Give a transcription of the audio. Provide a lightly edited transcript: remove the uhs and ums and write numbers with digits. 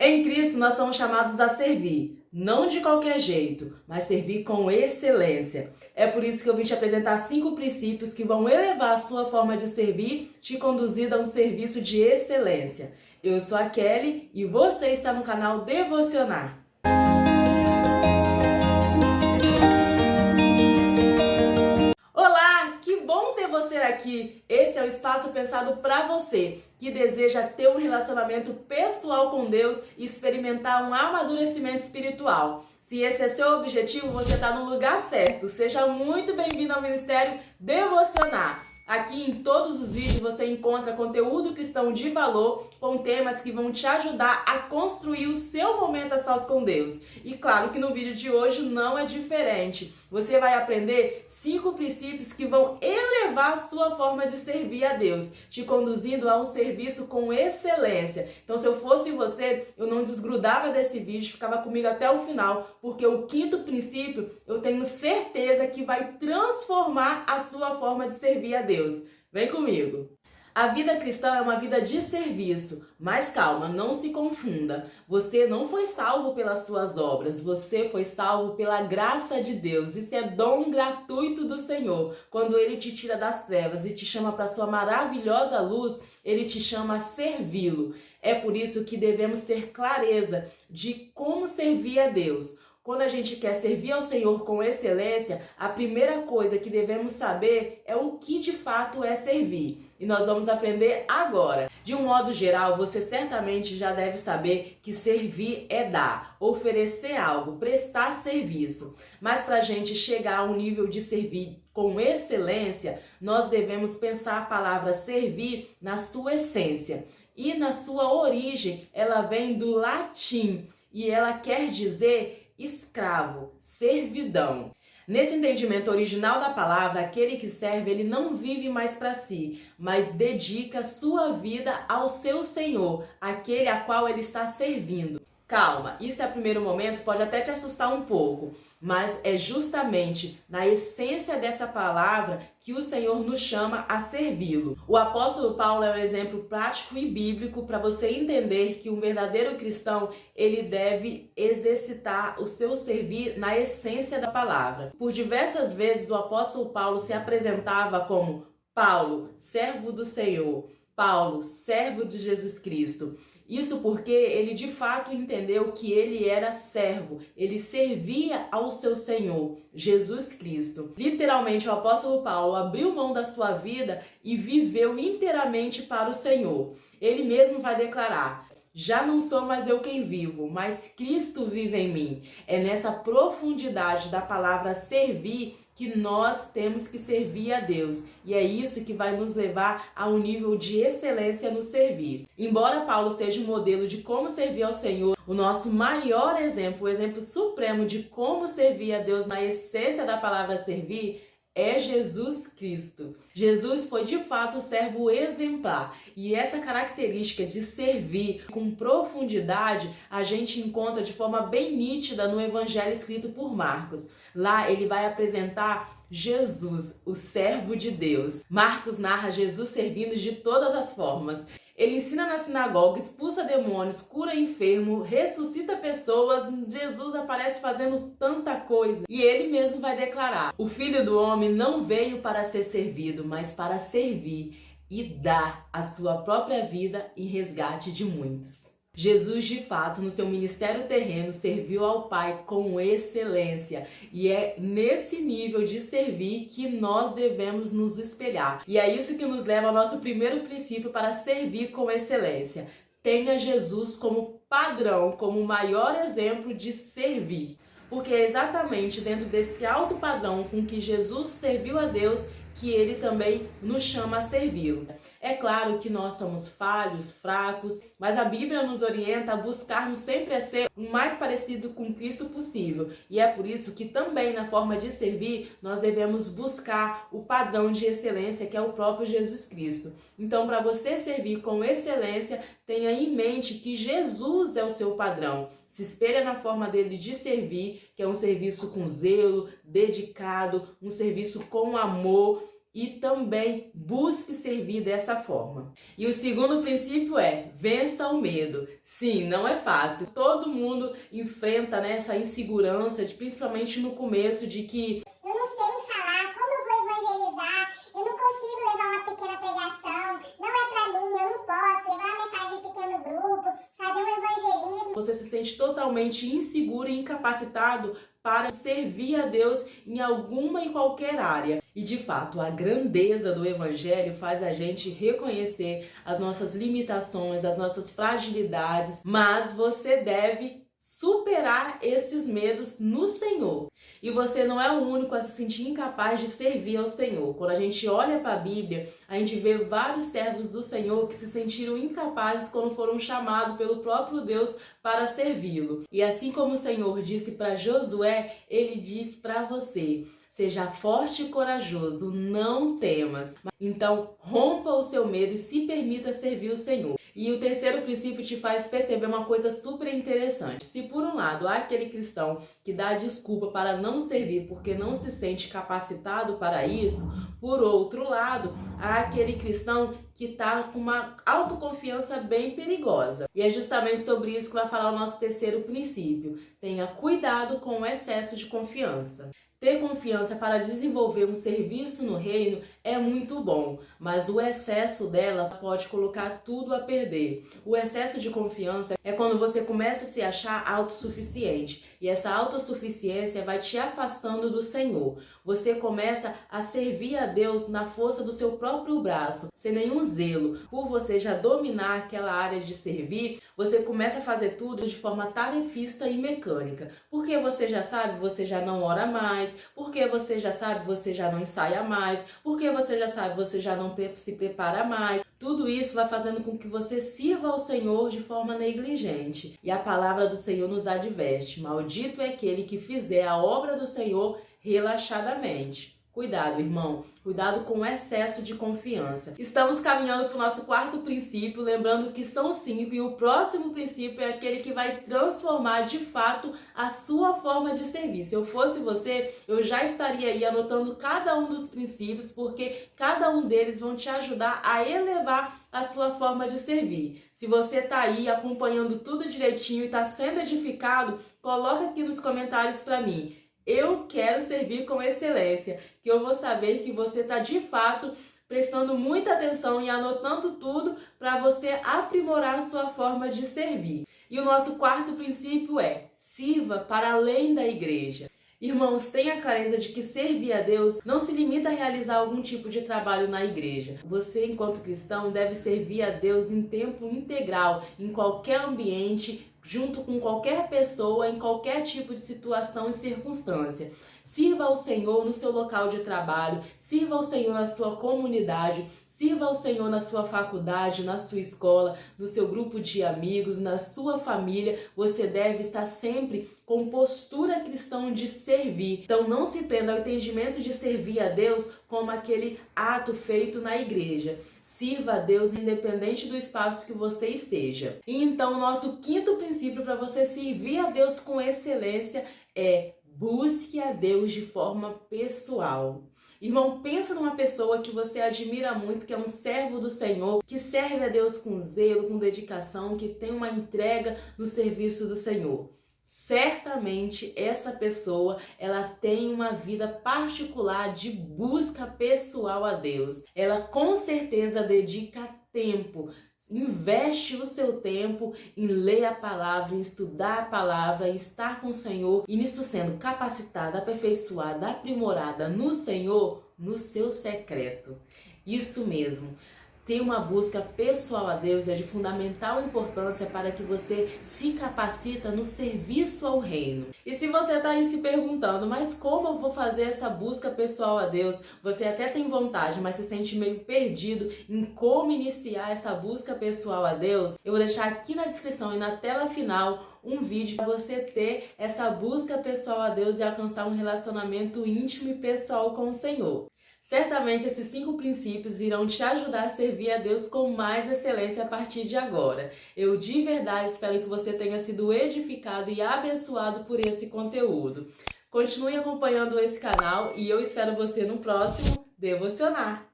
Em Cristo nós somos chamados a servir, não de qualquer jeito, mas servir com excelência. É por isso que eu vim te apresentar 5 princípios que vão elevar a sua forma de servir, te conduzindo a um serviço de excelência. Eu sou a Kelly e você está no canal Devocionar. Olá, que bom ter você aqui! Esse é o espaço pensado para você que deseja ter um relacionamento pessoal com Deus e experimentar um amadurecimento espiritual. Se esse é seu objetivo, você está no lugar certo. Seja muito bem-vindo ao Ministério Devocionar. Aqui em todos os vídeos você encontra conteúdo cristão de valor com temas que vão te ajudar a construir o seu momento a sós com Deus. E claro que no vídeo de hoje não é diferente. Você vai aprender 5 princípios que vão elevar a sua forma de servir a Deus, te conduzindo a um serviço com excelência. Então, se eu fosse você, eu não desgrudava desse vídeo, ficava comigo até o final, porque o 5º princípio eu tenho certeza que vai transformar a sua forma de servir a Deus. Vem comigo! A vida cristã é uma vida de serviço, mas calma, não se confunda. Você não foi salvo pelas suas obras, você foi salvo pela graça de Deus. Isso é dom gratuito do Senhor. Quando Ele te tira das trevas e te chama para a sua maravilhosa luz, Ele te chama a servi-lo. É por isso que devemos ter clareza de como servir a Deus. Quando a gente quer servir ao Senhor com excelência, a primeira coisa que devemos saber é o que de fato é servir. E nós vamos aprender agora. De um modo geral, você certamente já deve saber que servir é dar, oferecer algo, prestar serviço. Mas para a gente chegar a um nível de servir com excelência, nós devemos pensar a palavra servir na sua essência. E na sua origem, ela vem do latim e ela quer dizer escravo, servidão. Nesse entendimento original da palavra, aquele que serve, ele não vive mais para si, mas dedica sua vida ao seu Senhor, aquele a qual ele está servindo. Calma, isso a primeiro momento pode até te assustar um pouco, mas é justamente na essência dessa palavra que o Senhor nos chama a servi-lo. O apóstolo Paulo é um exemplo prático e bíblico para você entender que um verdadeiro cristão, ele deve exercitar o seu servir na essência da palavra. Por diversas vezes o apóstolo Paulo se apresentava como Paulo, servo do Senhor, Paulo, servo de Jesus Cristo. Isso porque ele de fato entendeu que ele era servo, ele servia ao seu Senhor, Jesus Cristo. Literalmente, o apóstolo Paulo abriu mão da sua vida e viveu inteiramente para o Senhor. Ele mesmo vai declarar: já não sou mais eu quem vivo, mas Cristo vive em mim. É nessa profundidade da palavra servir que nós temos que servir a Deus. E é isso que vai nos levar a um nível de excelência no servir. Embora Paulo seja um modelo de como servir ao Senhor, o nosso maior exemplo, o exemplo supremo de como servir a Deus na essência da palavra servir, é Jesus Cristo. Jesus foi de fato o servo exemplar e essa característica de servir com profundidade a gente encontra de forma bem nítida no evangelho escrito por Marcos. Lá ele vai apresentar Jesus, o servo de Deus. Marcos narra Jesus servindo de todas as formas. Ele ensina na sinagoga, expulsa demônios, cura enfermo, ressuscita pessoas. Jesus aparece fazendo tanta coisa. E ele mesmo vai declarar: o Filho do Homem não veio para ser servido, mas para servir e dar a sua própria vida em resgate de muitos. Jesus, de fato, no seu ministério terreno, serviu ao Pai com excelência. E é nesse nível de servir que nós devemos nos espelhar. E é isso que nos leva ao nosso primeiro princípio para servir com excelência. Tenha Jesus como padrão, como o maior exemplo de servir. Porque é exatamente dentro desse alto padrão com que Jesus serviu a Deus que ele também nos chama a servi-lo. É claro que nós somos falhos, fracos, mas a Bíblia nos orienta a buscarmos sempre a ser o mais parecido com Cristo possível. E é por isso que também na forma de servir, nós devemos buscar o padrão de excelência que é o próprio Jesus Cristo. Então, para você servir com excelência, tenha em mente que Jesus é o seu padrão. Se espelha na forma dele de servir, que é um serviço com zelo, dedicado, um serviço com amor. e também busque servir dessa forma. E o segundo princípio é: vença o medo. Sim, não é fácil. Todo mundo enfrenta, né, essa insegurança, principalmente no começo, de que eu não sei falar, como eu vou evangelizar, eu não consigo levar uma pequena pregação, não é pra mim, eu não posso levar uma mensagem em pequeno grupo, fazer um evangelismo. Você se sente totalmente inseguro e incapacitado para servir a Deus em alguma e qualquer área. E de fato, a grandeza do Evangelho faz a gente reconhecer as nossas limitações, as nossas fragilidades, mas você deve superar esses medos no Senhor. E você não é o único a se sentir incapaz de servir ao Senhor. Quando a gente olha para a Bíblia, a gente vê vários servos do Senhor que se sentiram incapazes quando foram chamados pelo próprio Deus para servi-lo. E assim como o Senhor disse para Josué, ele diz para você: seja forte e corajoso, não temas. Então, rompa o seu medo e se permita servir o Senhor. E o terceiro princípio te faz perceber uma coisa super interessante. Se por um lado há aquele cristão que dá desculpa para não servir porque não se sente capacitado para isso, por outro lado, há aquele cristão que está com uma autoconfiança bem perigosa. E é justamente sobre isso que vai falar o nosso terceiro princípio. Tenha cuidado com o excesso de confiança. Ter confiança para desenvolver um serviço no reino é muito bom, mas o excesso dela pode colocar tudo a perder. O excesso de confiança é quando você começa a se achar autossuficiente, e essa autossuficiência vai te afastando do Senhor. Você começa a servir a Deus na força do seu próprio braço, sem nenhum zelo. Por você já dominar aquela área de servir, você começa a fazer tudo de forma tarefista e mecânica. Porque você já sabe, você já não ora mais. Porque você já sabe, você já não ensaia mais. Porque você já sabe, você já não se prepara mais. Tudo isso vai fazendo com que você sirva ao Senhor de forma negligente. E a palavra do Senhor nos adverte: maldito é aquele que fizer a obra do Senhor relaxadamente. Cuidado, irmão. Cuidado com o excesso de confiança. Estamos caminhando para o nosso quarto princípio, lembrando que são 5, e o próximo princípio é aquele que vai transformar de fato a sua forma de servir. Se eu fosse você, eu já estaria aí anotando cada um dos princípios, porque cada um deles vão te ajudar a elevar a sua forma de servir. Se você está aí acompanhando tudo direitinho e está sendo edificado, coloca aqui nos comentários para mim: eu quero servir com excelência, que eu vou saber que você está de fato prestando muita atenção e anotando tudo para você aprimorar a sua forma de servir. E o nosso quarto princípio é: sirva para além da igreja. Irmãos, tenha clareza de que servir a Deus não se limita a realizar algum tipo de trabalho na igreja. Você, enquanto cristão, deve servir a Deus em tempo integral, em qualquer ambiente, junto com qualquer pessoa, em qualquer tipo de situação e circunstância. Sirva ao Senhor no seu local de trabalho, sirva ao Senhor na sua comunidade, sirva ao Senhor na sua faculdade, na sua escola, no seu grupo de amigos, na sua família. Você deve estar sempre com postura cristã de servir. Então não se prenda ao entendimento de servir a Deus como aquele ato feito na igreja. Sirva a Deus independente do espaço que você esteja. E então o nosso quinto princípio para você servir a Deus com excelência é: busque a Deus de forma pessoal. Irmão, pensa numa pessoa que você admira muito, que é um servo do Senhor, que serve a Deus com zelo, com dedicação, que tem uma entrega no serviço do Senhor. Certamente essa pessoa, ela tem uma vida particular de busca pessoal a Deus. Ela com certeza dedica tempo, investe o seu tempo em ler a palavra, em estudar a palavra, em estar com o Senhor, e nisso sendo capacitada, aperfeiçoada, aprimorada no Senhor, no seu secreto. Isso mesmo. Ter uma busca pessoal a Deus é de fundamental importância para que você se capacita no serviço ao reino. E se você está aí se perguntando: mas como eu vou fazer essa busca pessoal a Deus? Você até tem vontade, mas se sente meio perdido em como iniciar essa busca pessoal a Deus? Eu vou deixar aqui na descrição e na tela final um vídeo para você ter essa busca pessoal a Deus e alcançar um relacionamento íntimo e pessoal com o Senhor. Certamente esses 5 princípios irão te ajudar a servir a Deus com mais excelência a partir de agora. Eu de verdade espero que você tenha sido edificado e abençoado por esse conteúdo. Continue acompanhando esse canal e eu espero você no próximo devocionar.